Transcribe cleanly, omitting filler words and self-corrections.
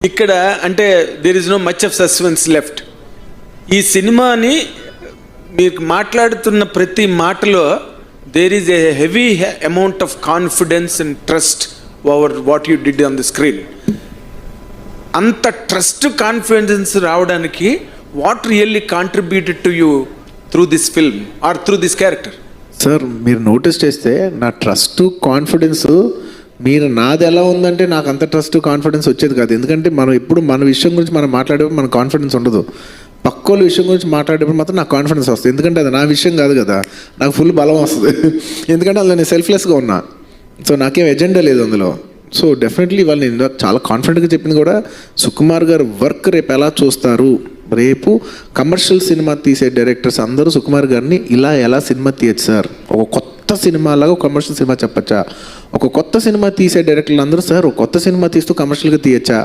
ఇక్కడ అంటే there is no much of suspense left. ఈ సినిమాని మీరు మాట్లాడుతున్న ప్రతి మాటలో there is a heavy amount of confidence and trust over what you did on the screen. అంత ట్రస్ట్ కాన్ఫిడెన్స్ రావడానికి what really contributed to you through this film or through this character? Sir మీరు notice చేస్తే నా trust confidence మీరు నాది ఎలా ఉందంటే నాకు అంత ట్రస్ట్ కాన్ఫిడెన్స్ వచ్చేది కాదు. ఎందుకంటే మనం ఎప్పుడు మన విషయం గురించి మనం మాట్లాడేప్పుడు మన కాన్ఫిడెన్స్ ఉండదు. పక్కోళ్ళ విషయం గురించి మాట్లాడేప్పుడు మాత్రం నాకు కాన్ఫిడెన్స్ వస్తుంది. ఎందుకంటే అది నా విషయం కాదు కదా, నాకు ఫుల్ బలం వస్తుంది. ఎందుకంటే అందులో నేను సెల్ఫ్లెస్గా ఉన్నా. సో నాకేం ఎజెండా లేదు అందులో. సో డెఫినెట్లీ వాళ్ళు నేను చాలా కాన్ఫిడెంట్గా చెప్పింది కూడా సుకుమార్ గారు వర్క్ రేపు ఎలా చూస్తారు. రేపు కమర్షియల్ సినిమా తీసే డైరెక్టర్స్ అందరూ సుకుమార్ గారిని ఇలా ఎలా సినిమా తీయచ్చు సార్, ఒక కొత్త సినిమాలాగా ఒక కమర్షియల్ సినిమా చెప్పచ్చా, ఒక కొత్త సినిమా తీసే డైరెక్టర్లు అందరూ సార్ ఒక కొత్త సినిమా తీస్తూ కమర్షియల్గా తీయచ్చా